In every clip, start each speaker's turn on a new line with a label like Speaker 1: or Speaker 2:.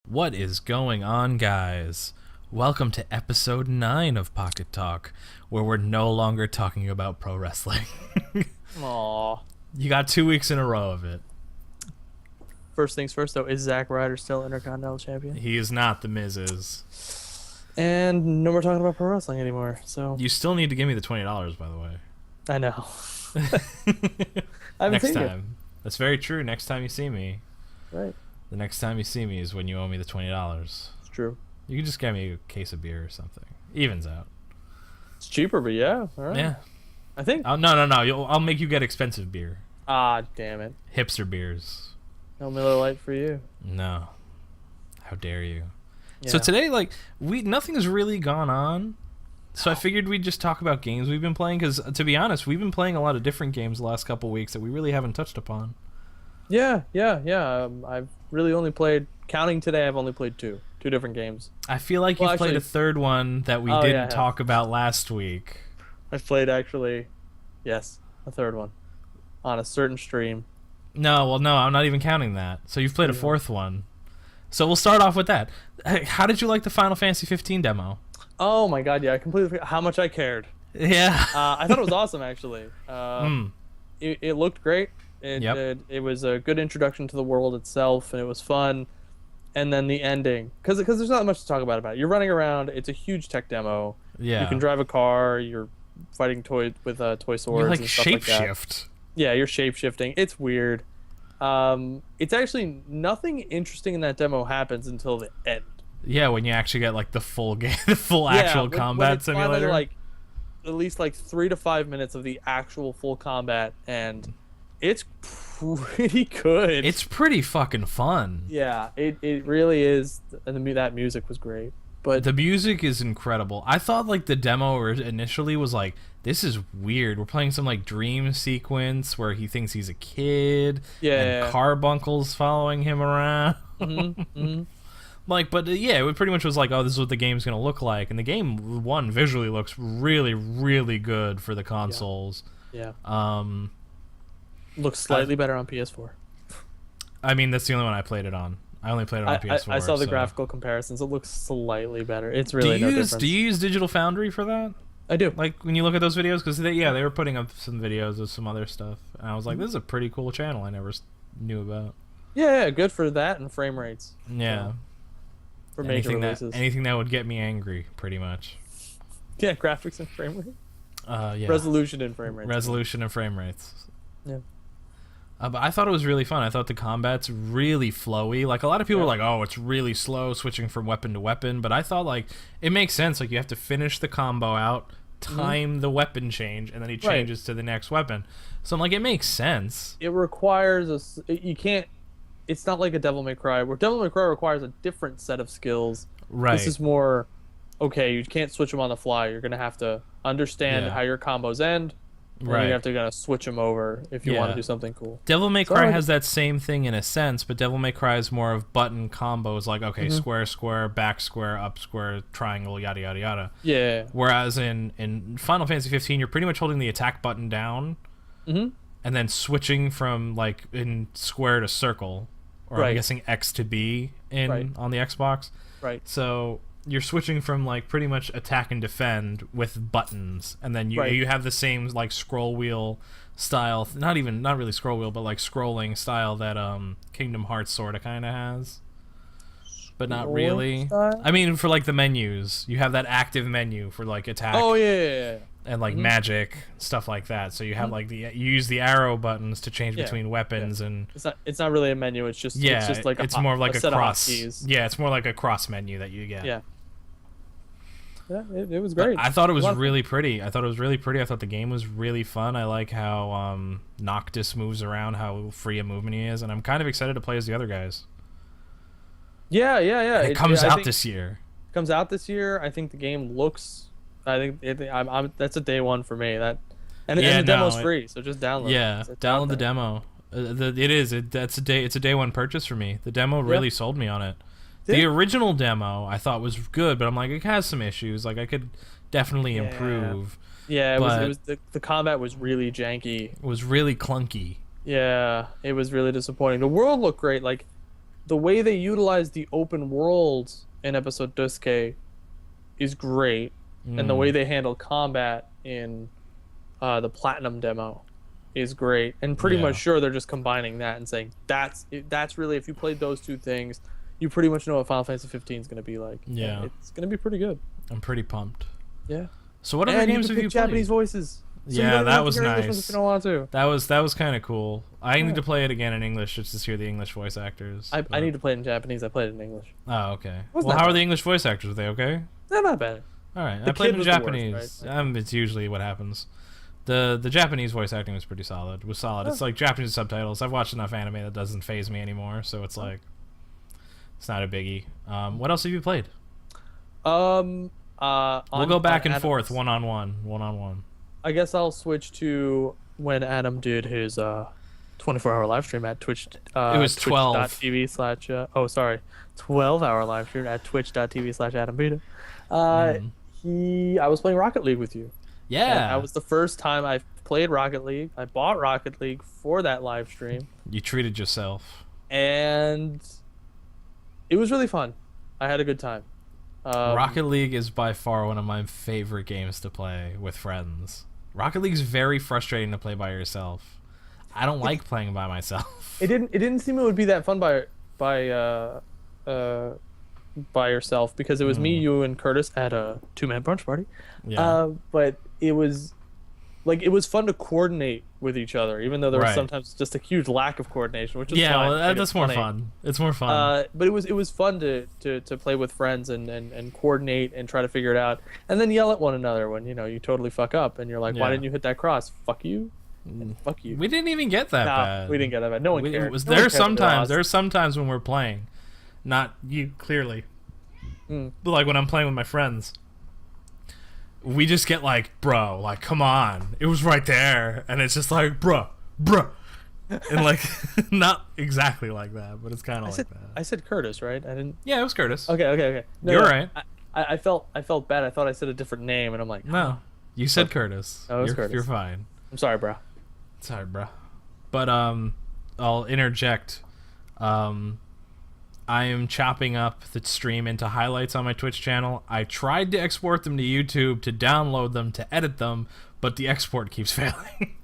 Speaker 1: What is going on, guys? Welcome to episode 9 of Pocket Talk, where we're no longer talking about pro wrestling.
Speaker 2: Aww.
Speaker 1: You got 2 weeks in a row of it.
Speaker 2: First things first, though, is Zack Ryder still Intercontinental Champion?
Speaker 1: He is not. The Miz is.
Speaker 2: And no more talking about pro wrestling anymore, so...
Speaker 1: You still need to give me the $20, by the way.
Speaker 2: I know. I haven't
Speaker 1: Next
Speaker 2: seen
Speaker 1: time. That's very true. Next time you see me.
Speaker 2: Right.
Speaker 1: The next time you see me is when you owe me the $20.
Speaker 2: It's true.
Speaker 1: You can just get me a case of beer or something. Evens out.
Speaker 2: It's cheaper, but yeah. All right.
Speaker 1: Yeah.
Speaker 2: I think...
Speaker 1: Oh, no. I'll make you get expensive beer.
Speaker 2: Ah, damn it.
Speaker 1: Hipster beers.
Speaker 2: No Miller Lite for you.
Speaker 1: No. How dare you?
Speaker 2: Yeah.
Speaker 1: So today, nothing has really gone on. So I figured we'd just talk about games we've been playing, because to be honest, we've been playing a lot of different games the last couple weeks that we really haven't touched upon.
Speaker 2: Yeah. I've really only played... Counting today, I've only played two different games.
Speaker 1: I feel like you've played a third one that we didn't talk about last week.
Speaker 2: I've played, actually, yes, a third one on a certain stream.
Speaker 1: No, I'm not even counting that. So you've played a fourth one. So we'll start off with that. How did you like the Final Fantasy 15 demo?
Speaker 2: Oh my god, yeah, I completely forgot how much I cared.
Speaker 1: Yeah.
Speaker 2: I thought it was awesome, actually. It looked great. It was a good introduction to the world itself, and it was fun. And then the ending, because there's not much to talk about it. You're running around. It's a huge tech demo.
Speaker 1: Yeah.
Speaker 2: You can drive a car. You're fighting toy swords.
Speaker 1: You
Speaker 2: and stuff like that.
Speaker 1: shapeshift.
Speaker 2: Yeah, you're shapeshifting. It's weird. It's actually nothing interesting in that demo happens until the end.
Speaker 1: Yeah, when you actually get the full game, the full actual combat
Speaker 2: it's
Speaker 1: simulator.
Speaker 2: Finally, at least 3 to 5 minutes of the actual full combat, and it's pretty good.
Speaker 1: It's pretty fucking fun.
Speaker 2: Yeah, it really is, and that music was great. But
Speaker 1: the music is incredible. I thought the demo initially was this is weird. We're playing some dream sequence where he thinks he's a kid. And Carbuncle's following him around.
Speaker 2: Mm-hmm.
Speaker 1: It pretty much was oh, this is what the game's gonna look like. And the game visually looks really, really good for the consoles.
Speaker 2: Yeah. Looks slightly better on PS4.
Speaker 1: I mean, that's the only one I played it on. I only played it on PS4.
Speaker 2: I saw the graphical comparisons. It looks slightly better. It's really no difference.
Speaker 1: Do you use Digital Foundry for that?
Speaker 2: I do.
Speaker 1: When you look at those videos, because they were putting up some videos of some other stuff, and I was like, this is a pretty cool channel I never knew about.
Speaker 2: Yeah, good for that and frame rates.
Speaker 1: Yeah.
Speaker 2: For major releases.
Speaker 1: Anything that would get me angry, pretty much.
Speaker 2: Yeah, graphics and frame rate.
Speaker 1: Yeah.
Speaker 2: Resolution and frame rates.
Speaker 1: Resolution and frame rates.
Speaker 2: Yeah.
Speaker 1: But I thought it was really fun. I thought the combat's really flowy. A lot of people were like, oh, it's really slow switching from weapon to weapon. But I thought, it makes sense. You have to finish the combo out, time the weapon change, and then he changes to the next weapon. So I'm it makes sense.
Speaker 2: It requires you can't... It's not like a Devil May Cry, where Devil May Cry requires a different set of skills.
Speaker 1: Right.
Speaker 2: This is more, okay, you can't switch them on the fly. You're going to have to understand how your combos end. Right. You have to kind of switch them over if you want to do something cool.
Speaker 1: Devil May Cry has that same thing in a sense, but Devil May Cry is more of button combos, square, square, back square, up square, triangle, yada, yada, yada.
Speaker 2: Yeah.
Speaker 1: Whereas in Final Fantasy 15, you're pretty much holding the attack button down and then switching from, in square to circle, or I'm guessing X to B on the Xbox.
Speaker 2: Right.
Speaker 1: So you're switching from pretty much attack and defend with buttons, and then you have the same scroll wheel style, not really scroll wheel, but scrolling style that Kingdom Hearts sort of kind of has, but not really.
Speaker 2: Style?
Speaker 1: I mean, for the menus, you have that active menu for attack.
Speaker 2: Oh yeah.
Speaker 1: And magic stuff like that. So you have you use the arrow buttons to change between weapons and
Speaker 2: it's not really a menu. It's just
Speaker 1: it's more of a
Speaker 2: set
Speaker 1: cross.
Speaker 2: Of hotkeys.
Speaker 1: Yeah, it's more like a cross menu that you get.
Speaker 2: Yeah. Yeah, it was great.
Speaker 1: But I thought it was really pretty. I thought the game was really fun. I like how Noctis moves around, how free a movement he is, and I'm kind of excited to play as the other guys.
Speaker 2: Yeah.
Speaker 1: And it comes out this year.
Speaker 2: Comes out this year. I think the game looks. That's a day one for me. The demo's free, so just download.
Speaker 1: Yeah, download the demo. It's a day one purchase for me. The demo really sold me on it. The original demo I thought was good, but I'm it has some issues. I could definitely improve.
Speaker 2: Yeah, it was the combat was really janky.
Speaker 1: It was really clunky.
Speaker 2: Yeah, it was really disappointing. The world looked great. the way they utilize the open world in episode Duske is great, and the way they handle combat in the Platinum demo is great. And pretty much sure they're just combining that and saying that's really, if you played those two things, you pretty much know what Final Fantasy 15 is going to be like.
Speaker 1: Yeah,
Speaker 2: and it's going to be pretty good.
Speaker 1: I'm pretty pumped.
Speaker 2: Yeah.
Speaker 1: So what other games have you played?
Speaker 2: Japanese voices. So
Speaker 1: yeah, that was nice.
Speaker 2: If you don't want to.
Speaker 1: That was kind of cool. I need to play it again in English just to hear the English voice actors.
Speaker 2: I need to play it in Japanese. I played it in English.
Speaker 1: Oh, okay. Well, how are the English voice actors? Are they okay?
Speaker 2: They're not bad.
Speaker 1: All right. I played in Japanese. It's usually what happens. The Japanese voice acting was pretty solid. Was solid. It's like Japanese subtitles. I've watched enough anime that doesn't faze me anymore, so it's like it's not a biggie. What else have you played?
Speaker 2: We'll
Speaker 1: go back and forth, one-on-one.
Speaker 2: I guess I'll switch to when Adam did his 24-hour live stream at Twitch.
Speaker 1: It was 12.
Speaker 2: Twitch.tv/. 12-hour live stream at twitch.tv/AdamBeta. I was playing Rocket League with you.
Speaker 1: Yeah.
Speaker 2: And that was the first time I played Rocket League. I bought Rocket League for that live stream.
Speaker 1: You treated yourself.
Speaker 2: And it was really fun. I had a good time.
Speaker 1: Rocket League is by far one of my favorite games to play with friends. Rocket League's very frustrating to play by yourself. I don't like playing by myself.
Speaker 2: It didn't seem it would be that fun by yourself, because it was me, you, and Curtis at a 2-man brunch party.
Speaker 1: Yeah.
Speaker 2: But it was fun to coordinate with each other, even though there was sometimes just a huge lack of coordination, which is fine.
Speaker 1: Well, that's more fun. It's more fun.
Speaker 2: But it was fun to play with friends and coordinate and try to figure it out, and then yell at one another when you totally fuck up and you're like, why didn't you hit that cross? Fuck you. And fuck you.
Speaker 1: We didn't even get that bad.
Speaker 2: We didn't get that bad. No one cared.
Speaker 1: There's sometimes when we're playing, not you clearly, but like when I'm playing with my friends, we just get like, bro, like, come on, it was right there, and it's just like, bruh, and like, not exactly like that, but it's kind of like that.
Speaker 2: I said Curtis, right? I didn't.
Speaker 1: Yeah, it was Curtis.
Speaker 2: Okay. No,
Speaker 1: You're right.
Speaker 2: I felt bad. I thought I said a different name, and I'm like,
Speaker 1: no, you said Curtis.
Speaker 2: Oh, it was Curtis.
Speaker 1: You're fine.
Speaker 2: I'm sorry, bro.
Speaker 1: Sorry, bro. But I'll interject. I am chopping up the stream into highlights on my Twitch channel. I tried to export them to YouTube to download them to edit them, but the export keeps failing.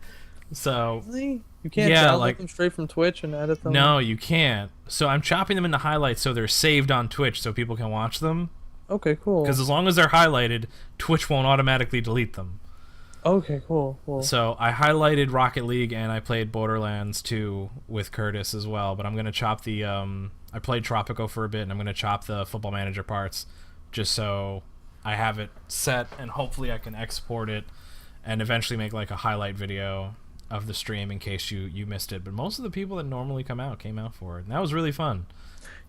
Speaker 1: So
Speaker 2: really? You can't download them straight from Twitch and edit them?
Speaker 1: No, you can't. So I'm chopping them into highlights so they're saved on Twitch so people can watch them.
Speaker 2: Okay, cool.
Speaker 1: Because as long as they're highlighted, Twitch won't automatically delete them.
Speaker 2: Okay, cool.
Speaker 1: So I highlighted Rocket League and I played Borderlands 2 with Curtis as well, but I'm going to chop the I played Tropico for a bit and I'm going to chop the Football Manager parts just so I have it set, and hopefully I can export it and eventually make like a highlight video of the stream in case you missed it. But most of the people that normally came out for it, and that was really fun.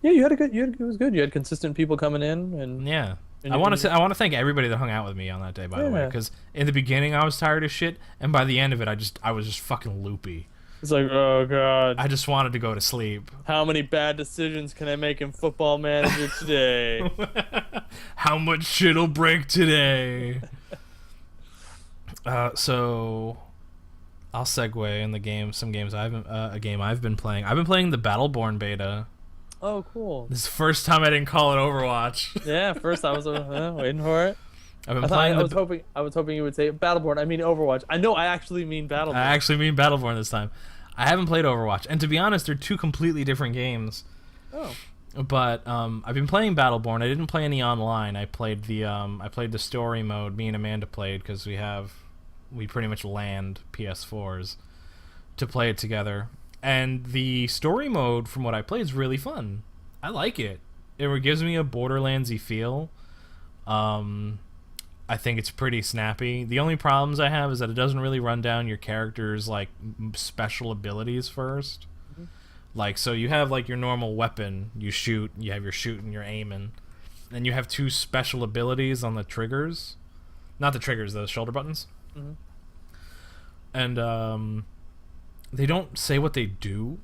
Speaker 2: Yeah, it was good. You had consistent people coming in, and
Speaker 1: yeah. I want to thank everybody that hung out with me on that day, by the way, because in the beginning I was tired as shit, and by the end of it I was just fucking loopy.
Speaker 2: It's like, oh god,
Speaker 1: I just wanted to go to sleep.
Speaker 2: How many bad decisions can I make in Football Manager today?
Speaker 1: How much shit'll break today? So I'll segue in the game. Some games a game I've been playing. I've been playing the Battleborn beta.
Speaker 2: Oh, cool.
Speaker 1: This is the first time I didn't call it Overwatch.
Speaker 2: Yeah, first I was waiting for it.
Speaker 1: I've been playing.
Speaker 2: I was hoping you would say Battleborn. I mean Overwatch. I know I actually mean Battleborn.
Speaker 1: I actually mean Battleborn this time. I haven't played Overwatch, and to be honest, they're two completely different games.
Speaker 2: Oh.
Speaker 1: But I've been playing Battleborn. I didn't play any online. I played the story mode. Me and Amanda played because we pretty much land PS4s to play it together. And the story mode, from what I play, is really fun. I like it. It gives me a Borderlands-y feel. I think it's pretty snappy. The only problems I have is that it doesn't really run down your character's like special abilities first. Mm-hmm. Like, so you have like your normal weapon, you shoot, you have your shooting, your aiming, and you have two special abilities on the triggers. Not the triggers, the shoulder buttons.
Speaker 2: Mm-hmm.
Speaker 1: And they don't say what they do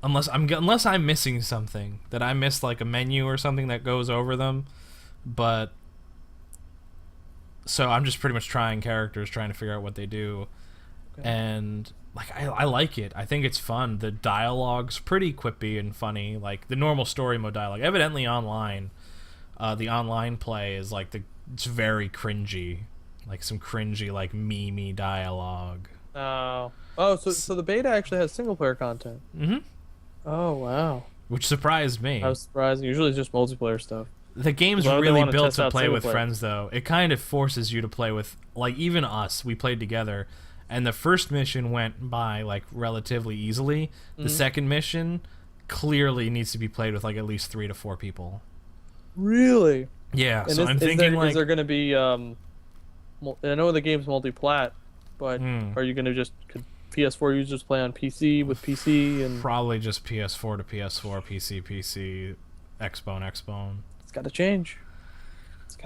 Speaker 1: unless I'm missing something, that I missed like a menu or something that goes over them. But so I'm just pretty much trying characters, trying to figure out what they do. Okay. And like I like it. I think it's fun. The dialogue's pretty quippy and funny. Like the normal story mode dialogue. Evidently online, the online play is like it's very cringy, like some cringy like meme dialogue.
Speaker 2: So the beta actually has single player content.
Speaker 1: Mm-hmm.
Speaker 2: Oh wow.
Speaker 1: Which surprised me.
Speaker 2: I was surprised. Usually it's just multiplayer stuff.
Speaker 1: The game's
Speaker 2: Why would they
Speaker 1: really
Speaker 2: wanna
Speaker 1: built
Speaker 2: test
Speaker 1: to
Speaker 2: out
Speaker 1: play
Speaker 2: single
Speaker 1: with
Speaker 2: player?
Speaker 1: friends, though. It kind of forces you to play with, like, even us. We played together, and the first mission went by, like, relatively easily. The second mission clearly needs to be played with, like, at least 3 to 4 people.
Speaker 2: Really?
Speaker 1: Yeah,
Speaker 2: And
Speaker 1: so I'm thinking,
Speaker 2: is
Speaker 1: like...
Speaker 2: there going to be I know the game's multi-plat, but are you going to could PS4 users play on PC with PC and
Speaker 1: Probably just PS4 to PS4, PC, Xbone.
Speaker 2: it's got to change.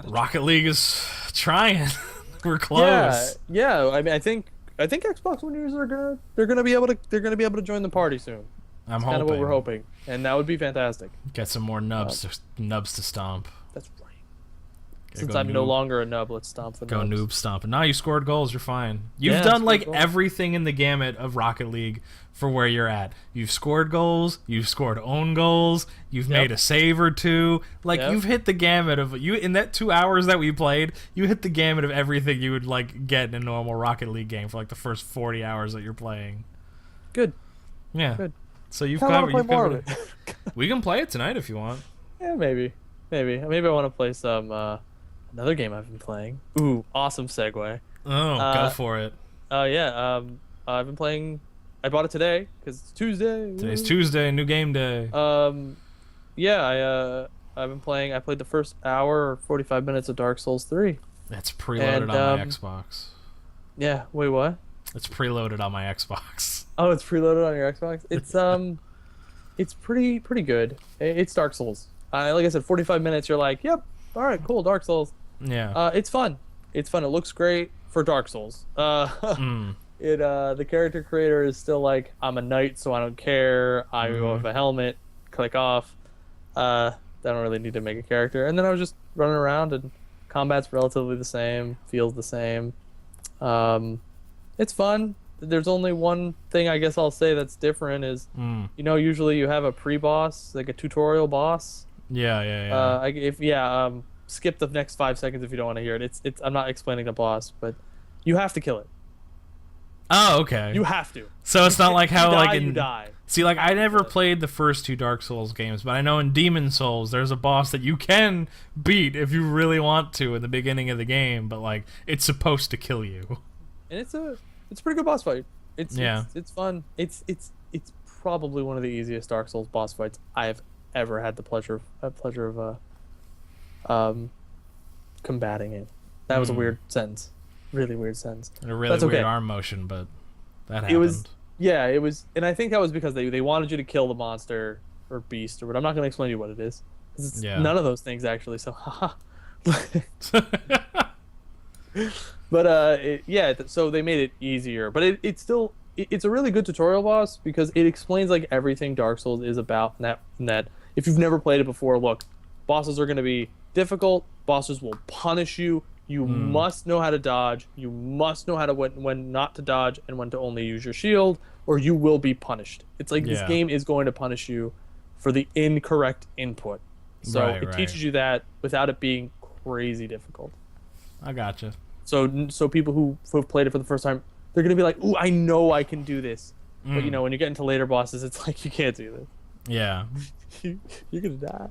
Speaker 1: Rocket League is trying. We're close.
Speaker 2: Yeah. I mean, I think Xbox One users they're gonna be able to join the party soon.
Speaker 1: I'm
Speaker 2: That's
Speaker 1: hoping.
Speaker 2: kind of what we're hoping, and that would be fantastic.
Speaker 1: Get some more nubs to stomp.
Speaker 2: That's right.
Speaker 1: Gotta
Speaker 2: Since
Speaker 1: go
Speaker 2: I'm no
Speaker 1: noob.
Speaker 2: longer a nub, let's stomp the
Speaker 1: Go
Speaker 2: nubs.
Speaker 1: noob stomp. Now you scored goals. You're fine. You've
Speaker 2: Yeah,
Speaker 1: done
Speaker 2: scored
Speaker 1: like
Speaker 2: goals.
Speaker 1: everything in the gamut of Rocket League for where you're at. You've scored goals. You've scored own goals. You've
Speaker 2: Yep.
Speaker 1: made a save or two. Like
Speaker 2: Yep.
Speaker 1: you've hit the gamut of you in that 2 hours that we played. You hit the gamut of everything you would like get in a normal Rocket League game for like the first 40 hours that you're playing.
Speaker 2: Good.
Speaker 1: Yeah.
Speaker 2: Good.
Speaker 1: So you've
Speaker 2: Kinda wanna
Speaker 1: covered.
Speaker 2: play
Speaker 1: You've
Speaker 2: more
Speaker 1: covered
Speaker 2: of it.
Speaker 1: We can play it tonight if you want.
Speaker 2: Yeah, maybe I want to play some another game I've been playing. Ooh, awesome segue.
Speaker 1: Oh, go for it.
Speaker 2: Yeah. I've been playing. I bought it today because it's Tuesday.
Speaker 1: Today's Tuesday, new game day.
Speaker 2: Yeah. I've been playing. I played the first hour or 45 minutes of Dark Souls 3.
Speaker 1: It's preloaded
Speaker 2: and,
Speaker 1: on my Xbox.
Speaker 2: Yeah. Wait, what?
Speaker 1: It's preloaded on my Xbox.
Speaker 2: Oh, it's preloaded on your Xbox. It's pretty good. It's Dark Souls. Like I said, 45 minutes. You're like, yep. All right, cool. Dark Souls.
Speaker 1: Yeah.
Speaker 2: It's fun. It looks great for Dark Souls. The character creator is still like, I'm a knight, so I don't care. I go with a helmet. Click off. I don't really need to make a character. And then I was just running around, and combat's relatively the same. Feels the same. It's fun. There's only one thing I guess I'll say that's different is, usually you have a pre-boss, like a tutorial boss.
Speaker 1: Yeah.
Speaker 2: Skip the next 5 seconds if you don't want to hear it. It's I'm not explaining the boss, but you have to kill it.
Speaker 1: Oh, okay.
Speaker 2: You have to.
Speaker 1: So it's not like how
Speaker 2: you die.
Speaker 1: See, like I never played the first 2 Dark Souls games, but I know in Demon Souls there's a boss that you can beat if you really want to in the beginning of the game, but like it's supposed to kill you.
Speaker 2: And it's a pretty good boss fight. It's fun. It's probably one of the easiest Dark Souls boss fights I've ever had the pleasure of combating it. That was a weird sentence. Really weird sentence.
Speaker 1: And a really weird arm motion, but that happened.
Speaker 2: It was, and I think that was because they wanted you to kill the monster or beast or what. I'm not going to explain to you what it is. It's none of those things actually. So, haha. But so they made it easier. But it's still it's a really good tutorial boss because it explains like everything Dark Souls is about. And that if you've never played it before, look, bosses are going to be difficult. Bosses will punish you. You must know how to dodge. You must know how to when not to dodge and when to only use your shield, or you will be punished. It's like this game is going to punish you for the incorrect input. So it teaches you that without it being crazy difficult.
Speaker 1: I gotcha.
Speaker 2: So people who have played it for the first time, they're gonna be like, "Ooh, I know I can do this." But when you get into later bosses, it's like you can't do this.
Speaker 1: Yeah.
Speaker 2: You're gonna die.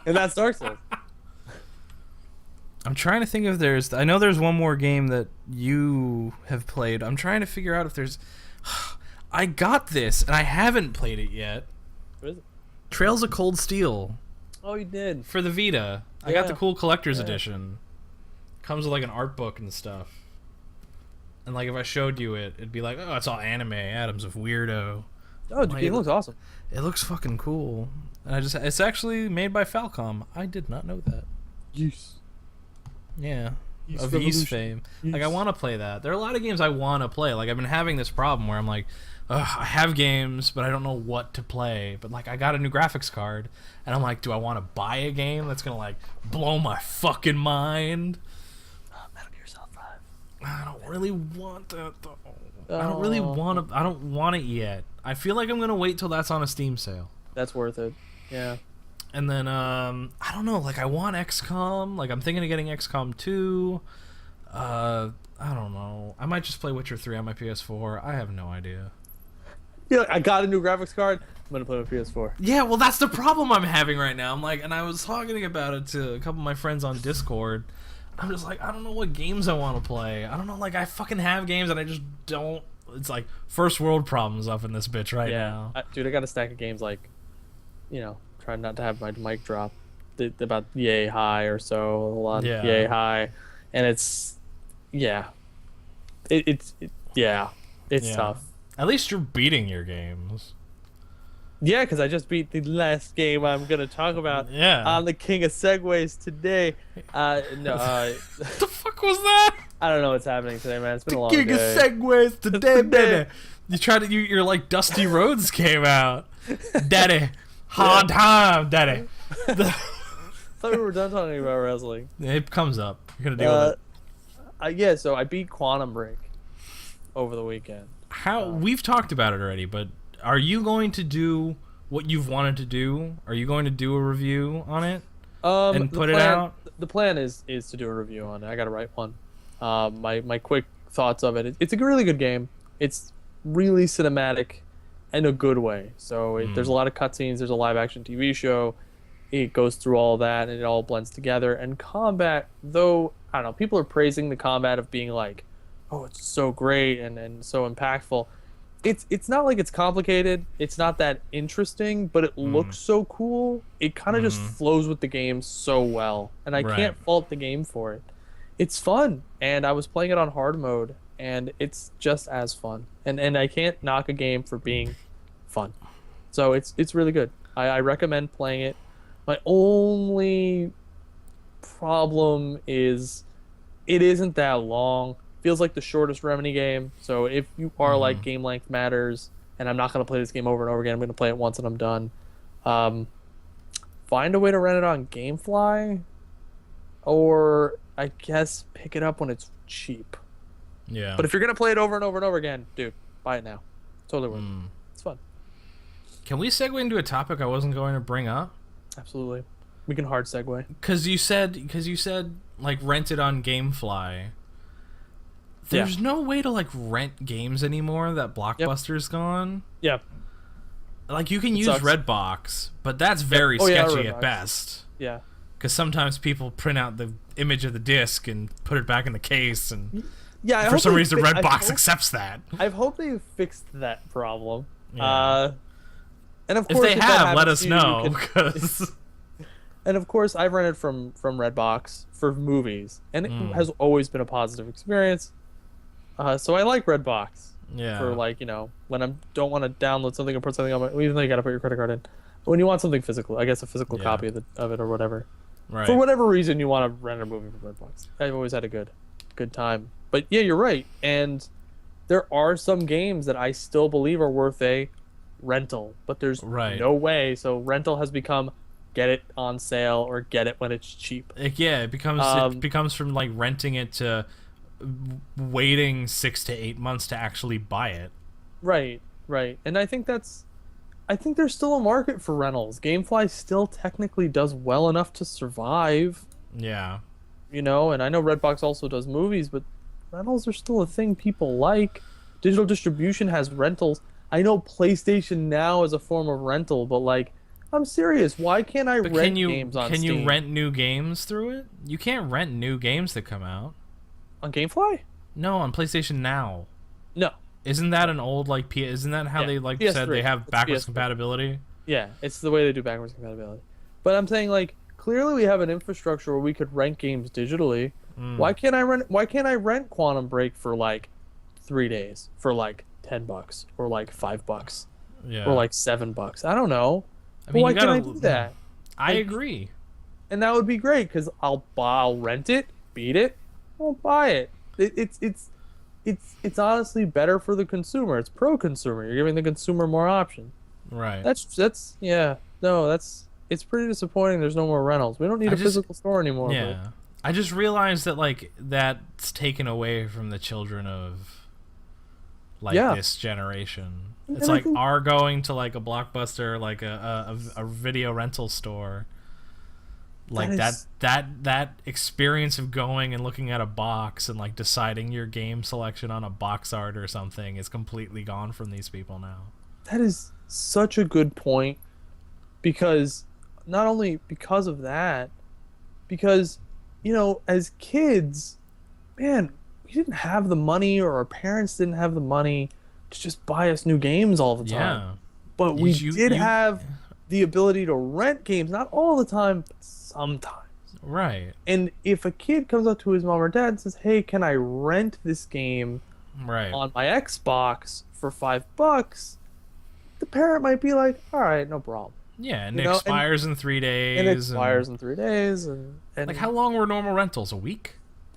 Speaker 2: And that's Dark Souls.
Speaker 1: I'm trying to think if I know there's one more game that you have played. I'm trying to figure out if there's... I got this, and I haven't played it yet.
Speaker 2: What is it?
Speaker 1: Trails of Cold Steel.
Speaker 2: Oh, you did.
Speaker 1: For the Vita. I got the cool collector's edition. Comes with like an art book and stuff. And like if I showed you it, it'd be like, oh, it's all anime. Adam's a weirdo.
Speaker 2: Oh, the game looks awesome.
Speaker 1: It looks fucking cool. And it's actually made by Falcom. I did not know that.
Speaker 2: Yes.
Speaker 1: Yeah.
Speaker 2: Ys
Speaker 1: Of Ys fame.
Speaker 2: Ys.
Speaker 1: Like I want to play that. There are a lot of games I want to play. Like I've been having this problem where I'm like, ugh, I have games, but I don't know what to play. But like I got a new graphics card, and I'm like, do I want to buy a game that's gonna like blow my fucking mind?
Speaker 2: Metal Gear Solid 5.
Speaker 1: I don't really want that though. I don't really want to. I don't want it yet. I feel like I'm gonna wait till that's on a Steam sale.
Speaker 2: That's worth it. Yeah.
Speaker 1: And then I don't know. Like I want XCOM. Like I'm thinking of getting XCOM 2. I don't know. I might just play Witcher 3 on my PS4. I have no idea.
Speaker 2: Yeah, I got a new graphics card. I'm gonna play on PS4.
Speaker 1: Yeah, well, that's the problem I'm having right now. I'm like, and I was talking about it to a couple of my friends on Discord. I'm just like, I don't know what games I want to play. I don't know, like, I fucking have games and I just don't. It's like first world problems up in this bitch right now.
Speaker 2: Dude, I got a stack of games like, trying not to have my mic drop. About yay high or so, a lot of yay high, and it's it's tough.
Speaker 1: At least you're beating your games.
Speaker 2: Yeah, because I just beat the last game I'm gonna talk about.
Speaker 1: Yeah.
Speaker 2: I'm the king of segways today.
Speaker 1: What the fuck was that?
Speaker 2: I don't know what's happening today, man. It's been a long
Speaker 1: day. The king of segways today, baby. You're like Dusty Rhodes came out. Daddy. Hard time, daddy.
Speaker 2: I thought we were done talking about wrestling.
Speaker 1: It comes up. You're gonna deal with it.
Speaker 2: So I beat Quantum Break over the weekend.
Speaker 1: We've talked about it already, but are you going to do what you've wanted to do? Are you going to do a review on it and put it out?
Speaker 2: The plan is to do a review on it. I gotta write one. My quick thoughts of it. It's a really good game. It's really cinematic in a good way. So there's a lot of cutscenes. There's a live action TV show. It goes through all that and it all blends together. And combat, though, I don't know, people are praising the combat of being like, oh, it's so great and so impactful. It's not like it's complicated. It's not that interesting, but it looks so cool. It kind of just flows with the game so well, and I can't fault the game for it. It's fun, and I was playing it on hard mode, and it's just as fun. And I can't knock a game for being fun. So it's really good. I recommend playing it. My only problem is it isn't that long. Feels like the shortest Remedy game. So if you are like game length matters, and I'm not going to play this game over and over again, I'm going to play it once and I'm done. Find a way to rent it on GameFly, or I guess pick it up when it's cheap.
Speaker 1: Yeah.
Speaker 2: But if you're going to play it over and over and over again, dude, buy it now. Totally worth it. It's fun.
Speaker 1: Can we segue into a topic I wasn't going to bring up?
Speaker 2: Absolutely. We can hard segue.
Speaker 1: Because you said like rent it on GameFly. There's no way to like rent games anymore that Blockbuster's gone.
Speaker 2: Yeah.
Speaker 1: Like you can use Redbox, but that's very sketchy at best.
Speaker 2: Yeah.
Speaker 1: Because sometimes people print out the image of the disc and put it back in the case, and for some reason Redbox accepts that.
Speaker 2: I hope they fixed that problem.
Speaker 1: Yeah.
Speaker 2: And of course,
Speaker 1: if they have, let us know.
Speaker 2: And of course, I've rented from Redbox for movies, and it has always been a positive experience. So I like Redbox for like, when I don't want to download something or put something on even though you got to put your credit card in. But when you want something physical, I guess a physical copy of it or whatever.
Speaker 1: Right.
Speaker 2: For whatever reason you want to rent a movie from Redbox. I've always had a good time. But yeah, you're right. And there are some games that I still believe are worth a rental, but there's no way. So rental has become get it on sale or get it when it's cheap.
Speaker 1: It becomes from like renting it to waiting 6 to 8 months to actually buy it. Right.
Speaker 2: And I think there's still a market for rentals. GameFly still technically does well enough to survive.
Speaker 1: Yeah.
Speaker 2: And I know Redbox also does movies, but rentals are still a thing people like. Digital distribution has rentals. I know PlayStation Now is a form of rental, but like, I'm serious. Why can't I rent games on Steam?
Speaker 1: Can you rent new games through it? You can't rent new games that come out.
Speaker 2: On GameFly?
Speaker 1: No, on PlayStation Now.
Speaker 2: No.
Speaker 1: Isn't that an old isn't that how they like PS3. Said they have backwards compatibility?
Speaker 2: Yeah, it's the way they do backwards compatibility. But I'm saying like clearly we have an infrastructure where we could rent games digitally. Why can't I rent Quantum Break for like 3 days for like $10 or like $5?
Speaker 1: Yeah.
Speaker 2: Or like $7? I don't know.
Speaker 1: I mean,
Speaker 2: why can't I do that?
Speaker 1: I agree.
Speaker 2: And that would be great because I'll rent it, beat it, won't buy it. It's honestly better for the consumer. It's pro-consumer. You're giving the consumer more options.
Speaker 1: Right.
Speaker 2: It's pretty disappointing. There's no more rentals. We don't need a physical store anymore.
Speaker 1: Yeah. But I just realized that like that's taken away from the children of like this generation. It's like our going to like a Blockbuster, like a video rental store. Like that experience of going and looking at a box and like deciding your game selection on a box art or something is completely gone from these people now.
Speaker 2: That is such a good point, because not only because of that, because, you know, as kids, man, we didn't have the money, or our parents didn't have the money to just buy us new games all the time.
Speaker 1: Yeah.
Speaker 2: But we did have the ability to rent games, not all the time, but sometimes.
Speaker 1: Right.
Speaker 2: And if a kid comes up to his mom or dad and says, "Hey, can I rent this game
Speaker 1: right
Speaker 2: on my Xbox for $5?" the parent might be like, "All right, no problem."
Speaker 1: Yeah, and it expires in 3 days.
Speaker 2: And it expires in 3 days. And
Speaker 1: like, how long were normal rentals? A week?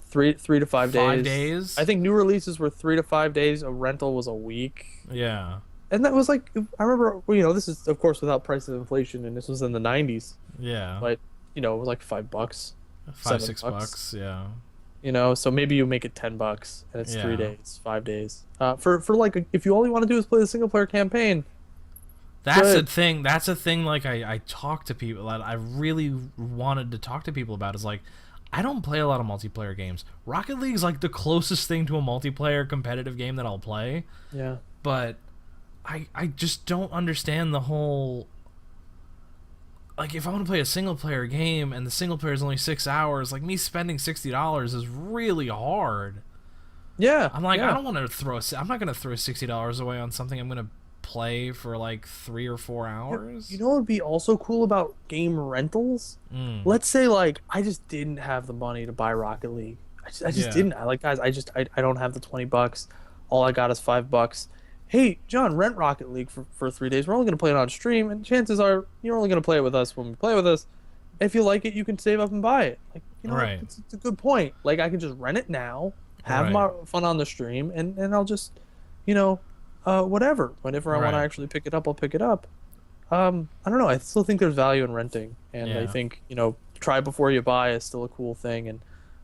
Speaker 2: 3 to 5 days.
Speaker 1: 5 days?
Speaker 2: I think new releases were 3 to 5 days. A rental was a week.
Speaker 1: Yeah.
Speaker 2: And that was like, I remember, you know, this is of course without price of inflation, and this was in the 90s.
Speaker 1: Yeah.
Speaker 2: But, you know, it was like $5,
Speaker 1: $5-6, yeah.
Speaker 2: You know, so maybe you make it $10, and it's 3 days, 5 days. For like, if you only want to do is play the single player campaign.
Speaker 1: That's a thing. That's a thing. Like I talk to people that I really wanted to talk to people about. Is like, I don't play a lot of multiplayer games. Rocket League is like the closest thing to a multiplayer competitive game that I'll play.
Speaker 2: Yeah.
Speaker 1: But I just don't understand the whole. Like, if I want to play a single player game and the single player is only 6 hours, like, me spending $60 is really hard.
Speaker 2: Yeah.
Speaker 1: I'm like, I don't want to throw. I'm not gonna throw $60 away on something I'm gonna play for like 3 or 4 hours.
Speaker 2: You know what would be also cool about game rentals? Let's say, like, I just didn't have the money to buy Rocket League. I just didn't. I like, guys, I don't have the $20. All I got is $5. Hey, John, rent Rocket League for 3 days. We're only going to play it on stream, and chances are you're only going to play it with us when we play with us. If you like it, you can save up and buy it. Like, you know, it's a good point. Like, I can just rent it now, have my fun on the stream, and I'll just, you know, whatever. Whenever I want to actually pick it up, I'll pick it up. I don't know. I still think there's value in renting, and I think, you know, try before you buy is still a cool thing. And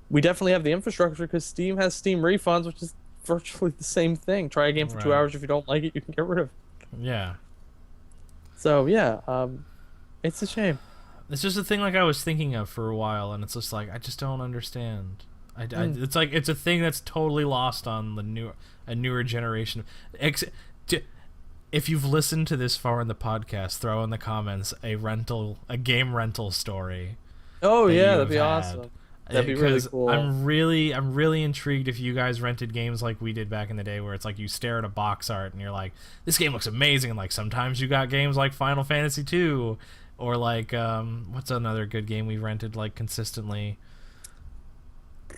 Speaker 2: we definitely have the infrastructure because Steam has Steam refunds, which is virtually the same thing. Try a game for 2 hours. If you don't like it, you can get rid of it.
Speaker 1: Yeah.
Speaker 2: So yeah, it's a shame.
Speaker 1: It's just a thing like I was thinking of for a while, and it's just like I just don't understand. It's like it's a thing that's totally lost on a newer generation. If you've listened to this far in the podcast, throw in the comments a game rental story.
Speaker 2: Oh yeah, that'd be awesome. That'd be really cool.
Speaker 1: I'm really intrigued if you guys rented games like we did back in the day, where it's like you stare at a box art and you're like, this game looks amazing. And like sometimes you got games like Final Fantasy 2, or like what's another good game we rented like consistently?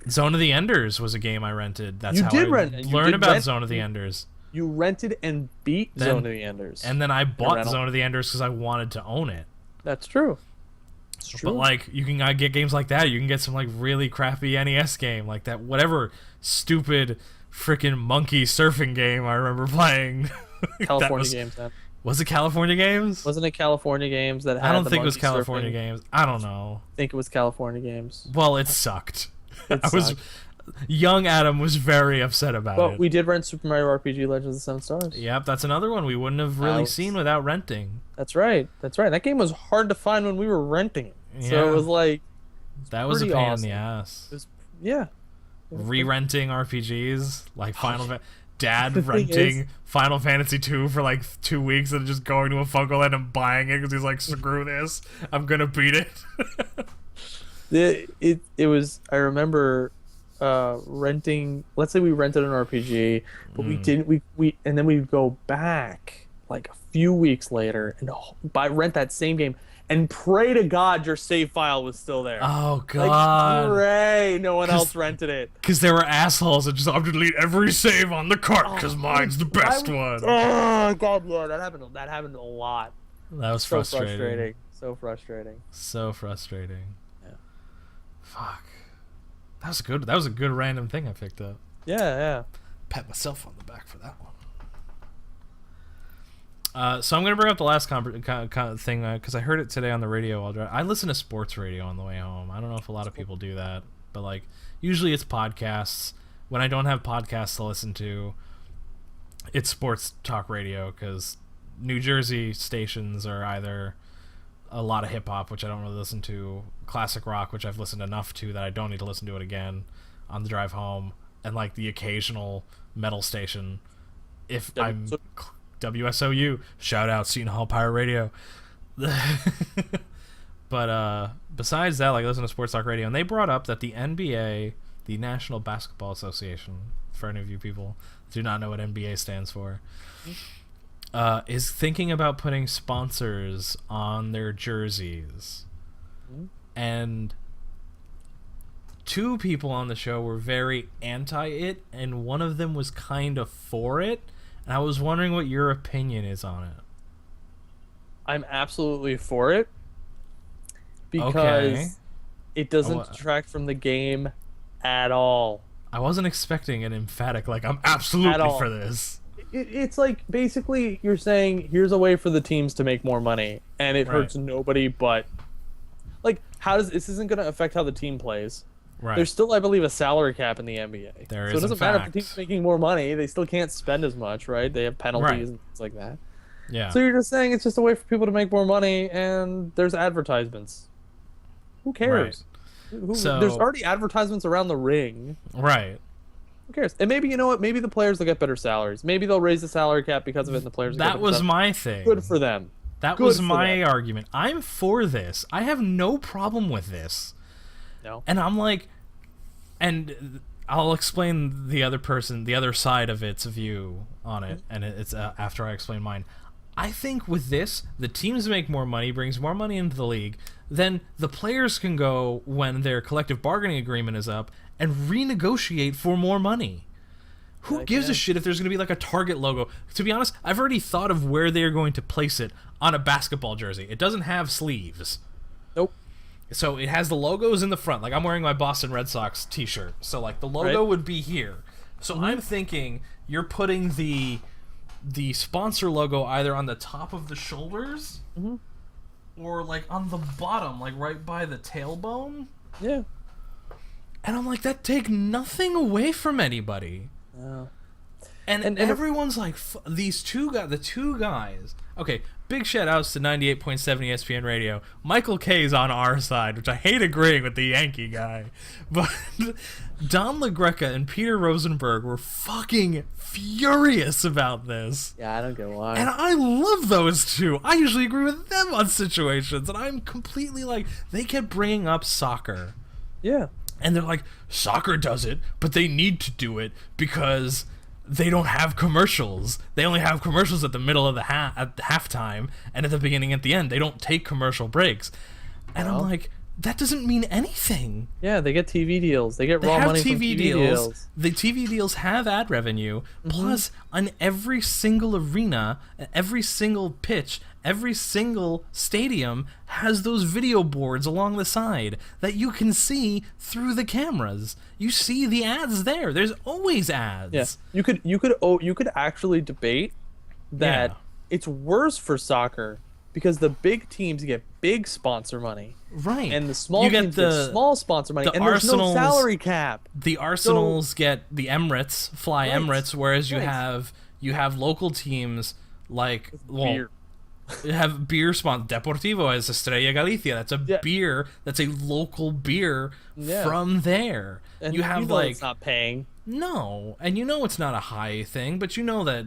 Speaker 1: Zone of the Enders was a game I rented. That's how I learned about Zone of the Enders.
Speaker 2: You rented and beat Zone of the Enders.
Speaker 1: And then I bought Zone of the Enders because I wanted to own it.
Speaker 2: That's true. It's true.
Speaker 1: But like, you can get games like that. You can get some like really crappy NES game like that. Whatever stupid freaking monkey surfing game I remember playing.
Speaker 2: California Games, then.
Speaker 1: Was it California Games?
Speaker 2: Wasn't it California Games that had
Speaker 1: I don't think it was California Games. I don't know.
Speaker 2: I think it was California Games.
Speaker 1: Well, it sucked. Young Adam was very upset about it.
Speaker 2: But we did rent Super Mario RPG Legends of the Seven Stars.
Speaker 1: Yep, that's another one we wouldn't have really seen without renting.
Speaker 2: That's right. That game was hard to find when we were renting it.
Speaker 1: Yeah.
Speaker 2: So it was like...
Speaker 1: That was a pain in the ass. Re-renting RPGs, like Final Fantasy... Dad renting Final Fantasy 2 for like 2 weeks and just going to a Funko and buying it because he's like, screw this, I'm gonna beat it.
Speaker 2: It was, I remember renting, let's say we rented an RPG, but we didn't, and then we'd go back like a few weeks later and rent that same game and pray to God your save file was still there.
Speaker 1: Oh God!
Speaker 2: Like, pray no one else rented it.
Speaker 1: Because there were assholes that just have to delete every save on the cart because mine's the best one.
Speaker 2: Oh God, yeah, that happened a lot.
Speaker 1: That was frustrating.
Speaker 2: So frustrating.
Speaker 1: So frustrating.
Speaker 2: Yeah.
Speaker 1: Fuck. That was a good random thing I picked up.
Speaker 2: Yeah.
Speaker 1: Pat myself on the back for that one. So I'm going to bring up the last thing because I heard it today on the radio while driving. I listen to sports radio on the way home. I don't know if a lot of people do that, but like usually it's podcasts. When I don't have podcasts to listen to, it's sports talk radio, because New Jersey stations are either a lot of hip-hop, which I don't really listen to, classic rock, which I've listened enough to that I don't need to listen to it again on the drive home, and like the occasional metal station. If I'm WSOU, shout out Seton Hall Pirate Radio. But besides that, like, listen to sports talk radio, and they brought up that the NBA, the National Basketball Association, for any of you people do not know what NBA stands for, is thinking about putting sponsors on their jerseys. And two people on the show were very anti it, and one of them was kind of for it. And I was wondering what your opinion is on it.
Speaker 2: I'm absolutely for it, because it doesn't detract from the game at all.
Speaker 1: I wasn't expecting an emphatic, like, I'm absolutely for this.
Speaker 2: It's like, basically, you're saying, here's a way for the teams to make more money, and it hurts nobody but... Like, this isn't going to affect how the team plays.
Speaker 1: Right.
Speaker 2: There's still, I believe, a salary cap in the NBA.
Speaker 1: There is,
Speaker 2: so it doesn't matter if the team's making more money. They still can't spend as much, right? They have penalties and things like that.
Speaker 1: Yeah.
Speaker 2: So you're just saying it's just a way for people to make more money, and there's advertisements. Who cares?
Speaker 1: So,
Speaker 2: there's already advertisements around the ring.
Speaker 1: Right.
Speaker 2: Who cares? And maybe, you know what? Maybe the players will get better salaries. Maybe they'll raise the salary cap because of it, and the players will get
Speaker 1: That was my thing.
Speaker 2: Good for them.
Speaker 1: That was my argument. I'm for this. I have no problem with this.
Speaker 2: No.
Speaker 1: And I'm like, and I'll explain the other side of its view on it, and it's after I explain mine. I think with this, the teams make more money, brings more money into the league. Then the players can go, when their collective bargaining agreement is up, and renegotiate for more money. Who gives a shit if there's going to be like a Target logo? To be honest, I've already thought of where they're going to place it on a basketball jersey. It doesn't have sleeves.
Speaker 2: Nope.
Speaker 1: So it has the logos in the front. Like, I'm wearing my Boston Red Sox t-shirt. So, like, the logo would be here. So I'm thinking you're putting the sponsor logo either on the top of the shoulders or, like, on the bottom, like, right by the tailbone.
Speaker 2: Yeah.
Speaker 1: And I'm like, that take nothing away from anybody. And everyone's like, these the two guys. Okay, big shout outs to 98.7 ESPN Radio. Michael K's on our side, which I hate agreeing with the Yankee guy. But Don LaGreca and Peter Rosenberg were fucking furious about this.
Speaker 2: Yeah, I don't get why.
Speaker 1: And I love those two. I usually agree with them on situations. And I'm completely like, they kept bringing up soccer.
Speaker 2: Yeah.
Speaker 1: And they're like, soccer does it, but they need to do it because they don't have commercials. They only have commercials at the middle of at halftime and at the beginning at the end. They don't take commercial breaks. And I'm like, that doesn't mean anything.
Speaker 2: Yeah, they get TV deals. They get raw money from TV deals.
Speaker 1: The TV deals have ad revenue. Plus, on every single arena, every single pitch, every single stadium has those video boards along the side that you can see through the cameras. You see the ads there. There's always ads.
Speaker 2: Yeah. You could actually debate that it's worse for soccer because the big teams get big sponsor money.
Speaker 1: Right.
Speaker 2: And the small teams get small sponsor money. And there's no salary cap.
Speaker 1: The Arsenals get the Emirates, Emirates, whereas you have local teams like
Speaker 2: beer.
Speaker 1: You have beer sponsor. Deportivo as Estrella Galicia. That's a beer. That's a local beer from there.
Speaker 2: And
Speaker 1: you have
Speaker 2: it's not paying.
Speaker 1: No, and it's not a high thing, but you know that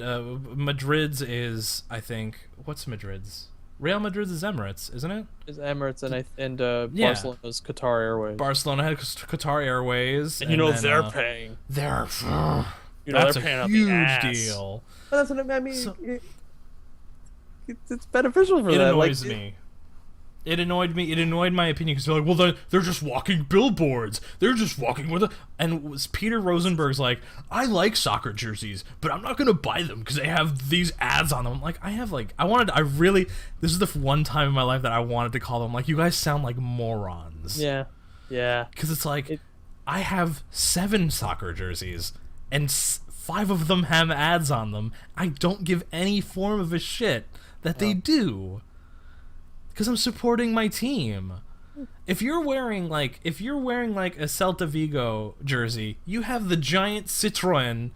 Speaker 1: Madrid's is, I think, what's Madrid's? Real Madrid's is Emirates, isn't it?
Speaker 2: It's Emirates and Barcelona's Qatar Airways.
Speaker 1: Barcelona has Qatar Airways,
Speaker 2: and they're paying.
Speaker 1: That's
Speaker 2: they're paying
Speaker 1: a huge deal.
Speaker 2: But that's what I mean. It's beneficial for them.
Speaker 1: It annoys me. It annoyed me. It annoyed my opinion because they're like, well, they're just walking billboards. They're just walking with And Peter Rosenberg's like, I like soccer jerseys, but I'm not going to buy them because they have these ads on them. I'm like, this is the one time in my life that I wanted to call them, like, you guys sound like morons.
Speaker 2: Yeah. Yeah.
Speaker 1: Because it's like, I have 7 soccer jerseys, and 5 of them have ads on them. I don't give any form of a shit that they do. Because I'm supporting my team. If you're wearing like a Celta Vigo jersey, you have the giant Citroen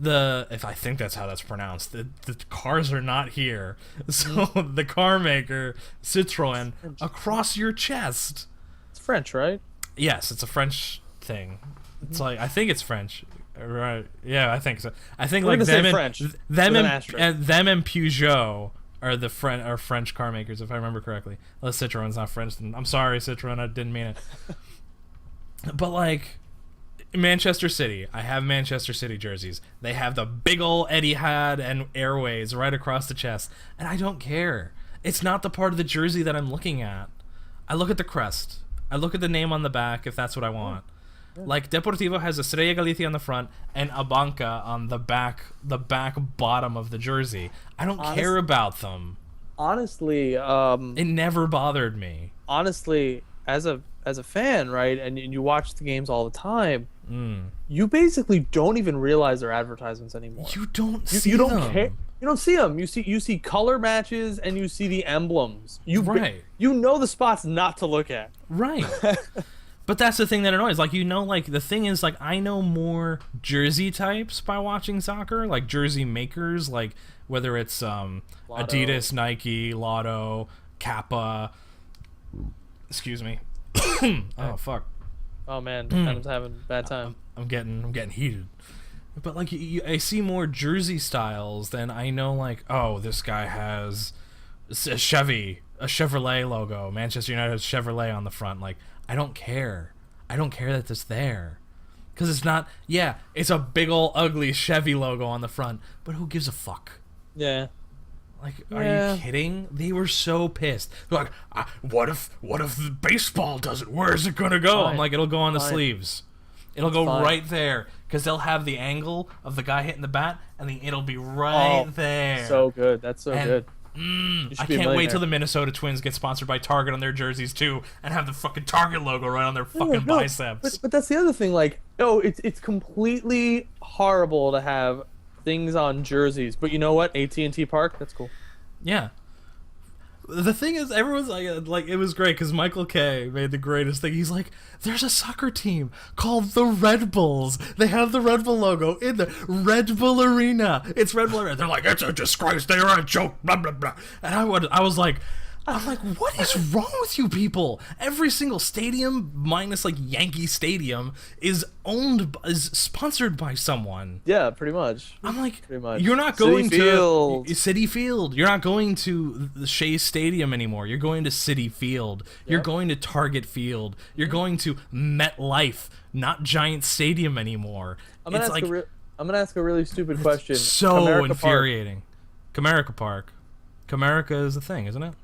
Speaker 1: if I think that's how that's pronounced, the cars are not here. So the car maker, Citroën, across your chest.
Speaker 2: It's French, right?
Speaker 1: Yes, it's a French thing. It's like, I think it's French. Right. Yeah, I think so. I think
Speaker 2: We're
Speaker 1: like
Speaker 2: gonna say
Speaker 1: them
Speaker 2: French
Speaker 1: and
Speaker 2: with an asterisk.
Speaker 1: them and Peugeot are the French car makers, if I remember correctly. Unless Citroen's not French, then I'm sorry, Citroen, I didn't mean it. But like Manchester City, I have Manchester City jerseys. They have the big ol' Etihad and Airways right across the chest, and I don't care. It's not the part of the jersey that I'm looking at. I look at the crest. I look at the name on the back if that's what I want. Like Deportivo has Estrella Galicia on the front and Abanca on the back bottom of the jersey. I don't care about them.
Speaker 2: Honestly,
Speaker 1: it never bothered me.
Speaker 2: Honestly, as a fan, right, and you watch the games all the time, you basically don't even realize they're advertisements anymore.
Speaker 1: You don't see
Speaker 2: you don't
Speaker 1: them.
Speaker 2: care. You don't see them. You see color matches and you see the emblems.
Speaker 1: Right.
Speaker 2: You know the spots not to look at.
Speaker 1: Right. But that's the thing that annoys. Like, like, the thing is, like, I know more jersey types by watching soccer, like jersey makers, like whether it's Adidas, Nike, Lotto, Kappa. Excuse me. Oh fuck.
Speaker 2: Oh man, Adam's having a bad time.
Speaker 1: I'm getting heated. But like, I see more jersey styles than I know. Like, oh, this guy has a Chevrolet logo. Manchester United has Chevrolet on the front. Like, I don't care. I don't care that it's there. Because it's not... Yeah, it's a big ol' ugly Chevy logo on the front. But who gives a fuck?
Speaker 2: Yeah.
Speaker 1: Like, are you kidding? They were so pissed. They're like, what if the baseball doesn't? Where is it going to go?
Speaker 2: Fine.
Speaker 1: I'm like, it'll go on the
Speaker 2: Fine.
Speaker 1: sleeves. It'll go
Speaker 2: Fine.
Speaker 1: right there. Because they'll have the angle of the guy hitting the bat. And it'll be right there.
Speaker 2: So good. That's so good.
Speaker 1: I can't wait till the Minnesota Twins get sponsored by Target on their jerseys too, and have the fucking Target logo right on their fucking biceps.
Speaker 2: But that's the other thing. Like, it's completely horrible to have things on jerseys. But you know what? AT&T Park, that's cool.
Speaker 1: Yeah. The thing is, everyone's like, it was great because Michael Kay made the greatest thing. He's like, there's a soccer team called the Red Bulls. They have the Red Bull logo in the Red Bull Arena. It's Red Bull Arena. They're like, it's a disgrace. They are a joke. Blah blah blah. And I was like, what is wrong with you people? Every single stadium, minus like Yankee Stadium, is sponsored by someone.
Speaker 2: Yeah, pretty much.
Speaker 1: I'm like,
Speaker 2: pretty much.
Speaker 1: You're not going to Citi Field. You're not going to the Shea Stadium anymore. You're going to Citi Field. You're going to Target Field. You're going to MetLife, not Giant Stadium anymore.
Speaker 2: I'm gonna ask a really stupid question.
Speaker 1: So infuriating. Comerica Park. Comerica is a thing, isn't it?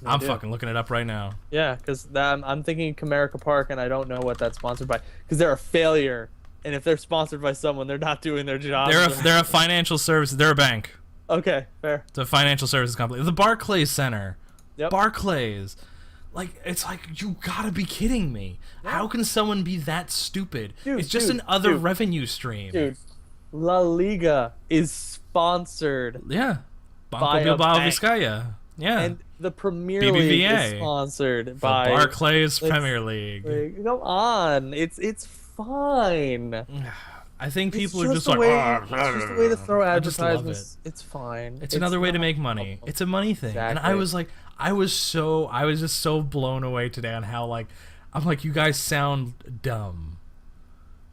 Speaker 1: I'm fucking looking it up right now.
Speaker 2: Yeah, because I'm thinking Comerica Park, and I don't know what that's sponsored by. Because they're a failure, and if they're sponsored by someone, they're not doing their job.
Speaker 1: They're a financial service. They're a bank.
Speaker 2: Okay, fair.
Speaker 1: It's a financial services company. The Barclays Center.
Speaker 2: Yep.
Speaker 1: Barclays. Like, it's like, you gotta be kidding me. Yeah. How can someone be that stupid? It's just another revenue stream.
Speaker 2: Dude, La Liga is sponsored.
Speaker 1: Yeah. Banco Bilbao Vizcaya. Yeah.
Speaker 2: And the Premier League is sponsored by
Speaker 1: Barclays Premier League.
Speaker 2: Come on, it's fine.
Speaker 1: I think people are just
Speaker 2: like, it's just a way to throw advertisements. It's fine.
Speaker 1: It's another way to make money. It's a money thing.
Speaker 2: Exactly.
Speaker 1: And I was just so blown away today on how, like, I'm like, you guys sound dumb.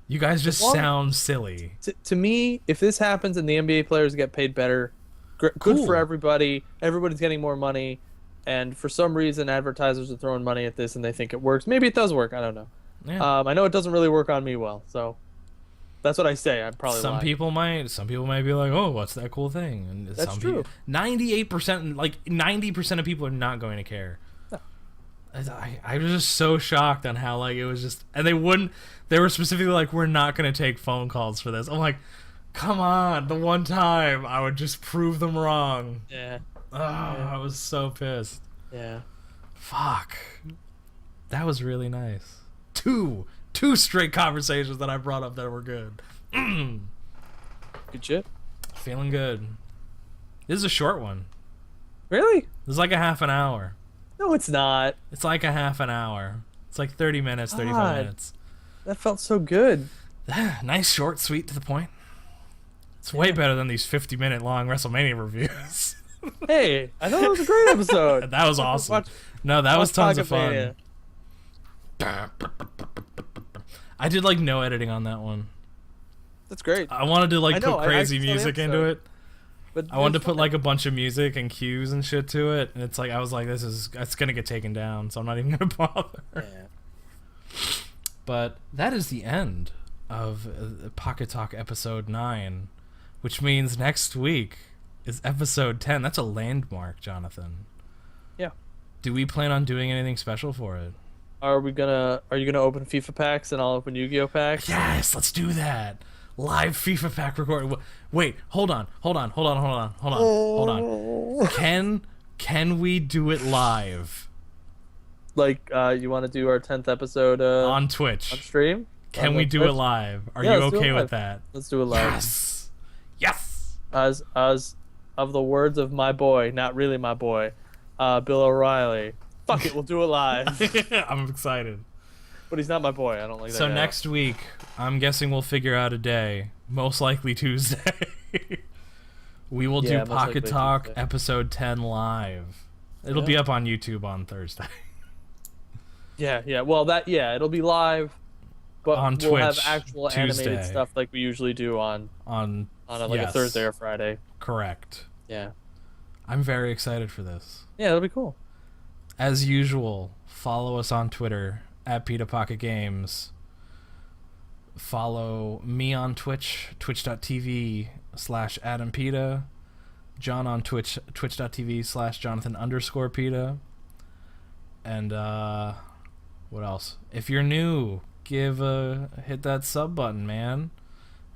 Speaker 1: You guys just sound silly.
Speaker 2: To me, if this happens and the NBA players get paid better, good for everybody. Everybody's getting more money, and for some reason, advertisers are throwing money at this, and they think it works. Maybe it does work. I don't know. Yeah. I know it doesn't really work on me well, so that's what I say. I'm probably
Speaker 1: some people might be like, "Oh, what's that cool thing?" And
Speaker 2: that's true.
Speaker 1: 98%, like 90% of people are not going to care. No. I was just so shocked on how, like, it was just, and they were specifically like, "We're not going to take phone calls for this." I'm like, come on, the one time I would just prove them wrong.
Speaker 2: Yeah.
Speaker 1: I was so pissed.
Speaker 2: Yeah.
Speaker 1: Fuck. That was really nice. Two straight conversations that I brought up that were good.
Speaker 2: Good shit.
Speaker 1: Feeling good. This is a short one.
Speaker 2: Really?
Speaker 1: This is like a half an hour.
Speaker 2: No, it's not.
Speaker 1: It's like a half an hour. It's like 30 minutes, 35 minutes.
Speaker 2: That felt so good.
Speaker 1: Nice, short, sweet, to the point. It's way better than these 50-minute long WrestleMania reviews.
Speaker 2: Hey, I thought it was a great episode.
Speaker 1: That was awesome. No, that was tons of fun. I did like no editing on that one.
Speaker 2: That's great.
Speaker 1: I wanted to like put crazy music into it.
Speaker 2: But
Speaker 1: I wanted to put like a bunch of music and cues and shit to it, and it's like I was like, it's gonna get taken down, so I'm not even gonna bother.
Speaker 2: Yeah.
Speaker 1: But that is the end of Pocket Talk episode 9, which means next week is episode 10. That's a landmark, Jonathan.
Speaker 2: Yeah.
Speaker 1: Do we plan on doing anything special for it?
Speaker 2: Are you gonna open FIFA packs and I'll open Yu-Gi-Oh packs?
Speaker 1: Yes, let's do that. Live FIFA pack recording. Wait, hold on. Can we do it live?
Speaker 2: Like, you want to do our 10th episode
Speaker 1: on Twitch?
Speaker 2: On stream?
Speaker 1: Can we do it live? Are you okay with that?
Speaker 2: Let's do it live.
Speaker 1: Yes.
Speaker 2: As of the words of my boy, not really my boy, Bill O'Reilly. Fuck it, we'll do it live.
Speaker 1: I'm excited.
Speaker 2: But he's not my boy. I don't like that.
Speaker 1: So next week, I'm guessing we'll figure out a day. Most likely Tuesday. We will do Pocket Talk episode 10 live. It'll be up on YouTube on Thursday. Yeah.
Speaker 2: Well, it'll be live, but
Speaker 1: on
Speaker 2: we'll
Speaker 1: Twitch,
Speaker 2: have actual
Speaker 1: Tuesday.
Speaker 2: animated stuff like we usually do on a Thursday or Friday.
Speaker 1: Correct.
Speaker 2: Yeah.
Speaker 1: I'm very excited for this.
Speaker 2: Yeah, it'll be cool.
Speaker 1: As usual, follow us on Twitter at PetaPocketGames. Follow me on Twitch, twitch.tv/AdamPeta. John on Twitch, twitch.tv/Jonathan_Peta. And what else? If you're new, hit that sub button, man.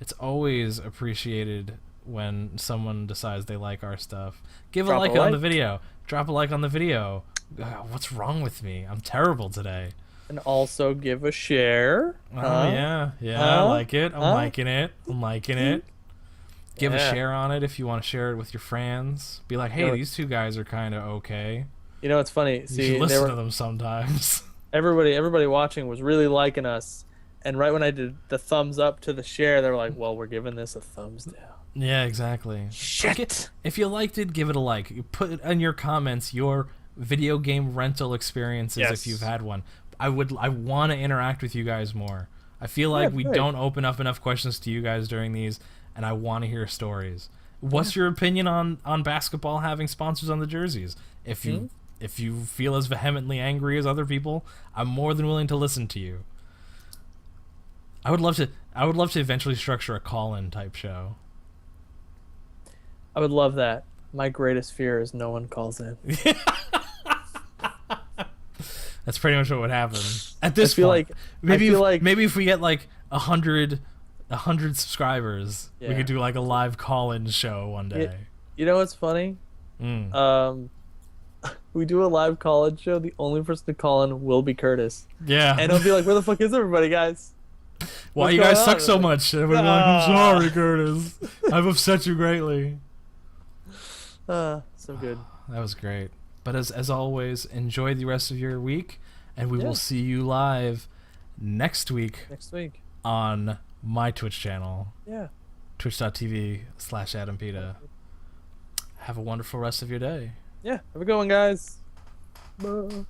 Speaker 1: It's always appreciated when someone decides they like our stuff. Drop a like on the video. Drop a like on the video. What's wrong with me? I'm terrible today.
Speaker 2: And also give a share.
Speaker 1: Yeah, I like it. I'm liking it. Give a share on it if you want to share it with your friends. Be like, hey, these two guys are kind of okay.
Speaker 2: You know, it's funny.
Speaker 1: You should listen to them sometimes.
Speaker 2: Everybody watching was really liking us, and right when I did the thumbs up to the share, they were like, well, we're giving this a thumbs down. Yeah,
Speaker 1: exactly.
Speaker 2: Shit.
Speaker 1: If you liked it, give it a like. You put in your comments your video game rental experiences if you've had one. I want to interact with you guys more. I feel like we don't open up enough questions to you guys during these, and I want to hear stories. What's your opinion on basketball having sponsors on the jerseys? If you feel as vehemently angry as other people, I'm more than willing to listen to you. I would love to eventually structure a call-in type show.
Speaker 2: I would love that. My greatest fear is no one calls in.
Speaker 1: That's pretty much what would happen. At this point, maybe if we get like 100 subscribers, we could do like a live call-in show one day.
Speaker 2: You know what's funny? We do a live call-in show. The only person to call in will be Curtis.
Speaker 1: Yeah,
Speaker 2: and he'll be like, "Where the fuck is everybody, guys?
Speaker 1: Why you guys suck so much?" And we're like, "I'm sorry, Curtis. I've upset you greatly."
Speaker 2: So good.
Speaker 1: That was great. But as always, enjoy the rest of your week, and we will see you live next week. On my Twitch channel.
Speaker 2: Yeah.
Speaker 1: Twitch.tv/AdamPeta. Have a wonderful rest of your day.
Speaker 2: Yeah. Have a good one, guys.
Speaker 1: Bye.